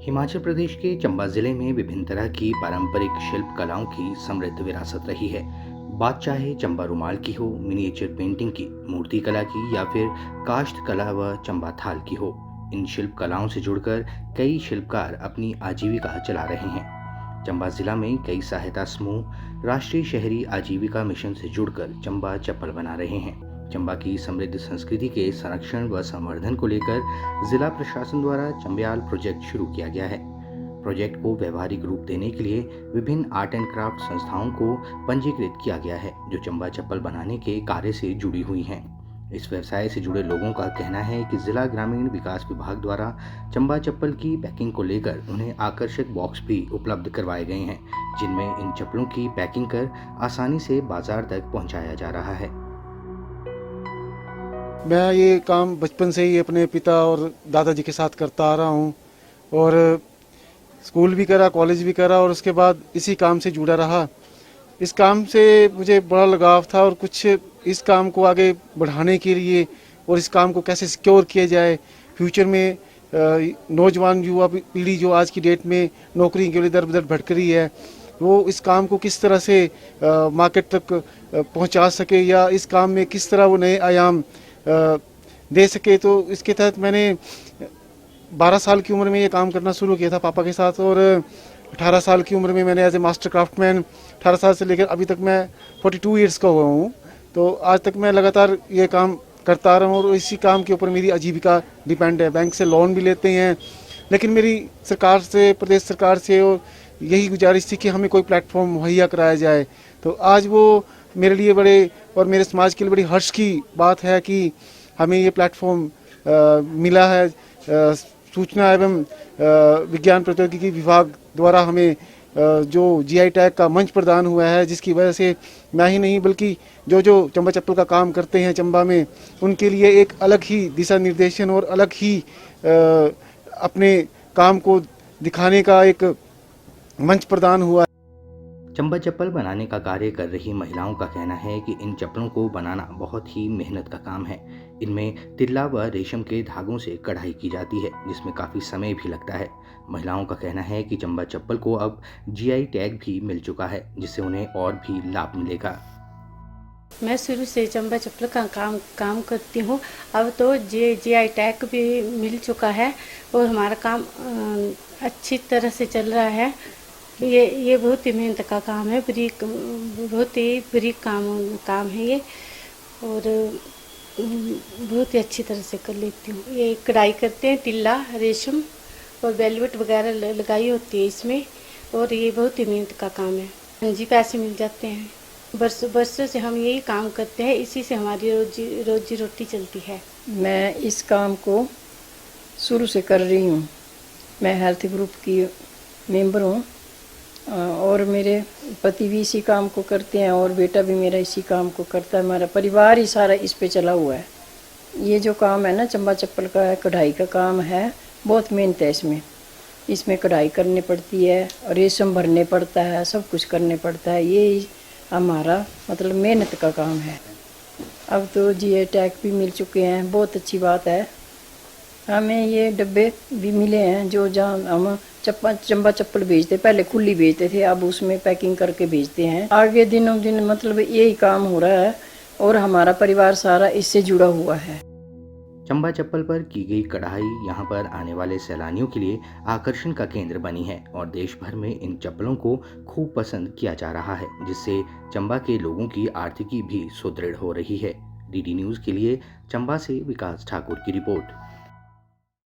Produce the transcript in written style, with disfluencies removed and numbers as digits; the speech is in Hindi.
हिमाचल प्रदेश के चंबा जिले में विभिन्न तरह की पारंपरिक शिल्प कलाओं की समृद्ध विरासत रही है। बात चाहे चंबा रुमाल की हो, मिनिएचर पेंटिंग की, मूर्ति कला की या फिर काष्ठ कला व चंबा थाल की हो, इन शिल्प कलाओं से जुड़कर कई शिल्पकार अपनी आजीविका चला रहे हैं। चंबा जिला में कई सहायता समूह राष्ट्रीय शहरी आजीविका मिशन से जुड़कर चंबा चप्पल बना रहे हैं। चंबा की समृद्ध संस्कृति के संरक्षण व संवर्धन को लेकर जिला प्रशासन द्वारा चंबयाल प्रोजेक्ट शुरू किया गया है। प्रोजेक्ट को व्यवहारिक रूप देने के लिए विभिन्न आर्ट एंड क्राफ्ट संस्थाओं को पंजीकृत किया गया है, जो चंबा चप्पल बनाने के कार्य से जुड़ी हुई हैं। इस व्यवसाय से जुड़े लोगों का कहना है कि जिला ग्रामीण विकास विभाग द्वारा चंबा चप्पल की पैकिंग को लेकर उन्हें आकर्षक बॉक्स भी उपलब्ध करवाए गए हैं, जिनमें इन चप्पलों की पैकिंग कर आसानी से बाजार तक पहुंचाया जा रहा है। मैं ये काम बचपन से ही अपने पिता और दादाजी के साथ करता आ रहा हूँ और स्कूल भी करा, कॉलेज भी करा और उसके बाद इसी काम से जुड़ा रहा। इस काम से मुझे बड़ा लगाव था और कुछ इस काम को आगे बढ़ाने के लिए और इस काम को कैसे सिक्योर किया जाए, फ्यूचर में नौजवान युवा पीढ़ी जो आज की डेट में नौकरी के लिए दर बदर भटक रही है, वो इस काम को किस तरह से मार्केट तक पहुंचा सके या इस काम में किस तरह वो नए आयाम दे सके। तो इसके तहत मैंने 12 साल की उम्र में ये काम करना शुरू किया था पापा के साथ और 18 साल की उम्र में मैंने एज ए मास्टर क्राफ्टमैन 18 साल से लेकर अभी तक मैं 42 इयर्स का हुआ हूँ। तो आज तक मैं लगातार ये काम करता आ रहा हूँ और इसी काम के ऊपर मेरी आजीविका डिपेंड है। बैंक से लोन भी लेते हैं, लेकिन मेरी सरकार से, प्रदेश सरकार से और यही गुजारिश थी कि हमें कोई प्लेटफॉर्म मुहैया कराया जाए। तो आज वो मेरे लिए बड़े और मेरे समाज के लिए बड़ी हर्ष की बात है कि हमें ये प्लेटफॉर्म मिला है। सूचना एवं विज्ञान प्रौद्योगिकी विभाग द्वारा हमें जो जीआई टैग का मंच प्रदान हुआ है, जिसकी वजह से मैं ही नहीं बल्कि जो चंबा चप्पल का काम करते हैं चंबा में, उनके लिए एक अलग ही दिशा निर्देशन और अलग ही अपने काम को दिखाने का एक मंच प्रदान हुआ। चंबा चप्पल बनाने का कार्य कर रही महिलाओं का कहना है कि इन चप्पलों को बनाना बहुत ही मेहनत का काम है। इनमें तिल्ला व रेशम के धागों से कढ़ाई की जाती है, जिसमें काफ़ी समय भी लगता है। महिलाओं का कहना है कि चंबा चप्पल को अब जीआई टैग भी मिल चुका है, जिससे उन्हें और भी लाभ मिलेगा। मैं शुरू से चंबा चप्पल का काम करती हूँ। अब तो जीआई टैग भी मिल चुका है और हमारा काम अच्छी तरह से चल रहा है। ये बहुत ही मेहनत का काम है, बहुत ही बारीक काम है ये और बहुत ही अच्छी तरह से कर लेती हूँ। ये कढ़ाई करते हैं, तिल्ला, रेशम और वेलवेट वगैरह लगाई होती है इसमें और ये बहुत ही मेहनत का काम है। हाँ जी, पैसे मिल जाते हैं। बरसों से हम यही काम करते हैं, इसी से हमारी रोजी रोटी चलती है। मैं इस काम को शुरू से कर रही हूँ। मैं हेल्थ ग्रुप की मेंबर हूँ और मेरे पति भी इसी काम को करते हैं और बेटा भी मेरा इसी काम को करता है। हमारा परिवार ही सारा इस पे चला हुआ है। ये जो काम है ना, चंबा चप्पल का है, कढ़ाई का काम है, बहुत मेहनत है इसमें कढ़ाई करनी पड़ती है और रेशम भरने पड़ता है, सब कुछ करने पड़ता है। ये हमारा मतलब मेहनत का काम है। अब तो जीआई टैग भी मिल चुके हैं, बहुत अच्छी बात है। हमें ये डब्बे भी मिले हैं जो जहाँ हम चंबा चप्पल बेचते, पहले खुली बेचते थे, अब उसमें पैकिंग करके बेचते हैं। आगे दिनों दिन मतलब यही काम हो रहा है और हमारा परिवार सारा इससे जुड़ा हुआ है। चंबा चप्पल पर की गई कढ़ाई यहाँ पर आने वाले सैलानियों के लिए आकर्षण का केंद्र बनी है और देश भर में इन चप्पलों को खूब पसंद किया जा रहा है, जिससे चंबा के लोगों की आर्थिकी भी सुदृढ़ हो रही है। डीडी न्यूज़ के लिए चंबा से विकास ठाकुर की रिपोर्ट।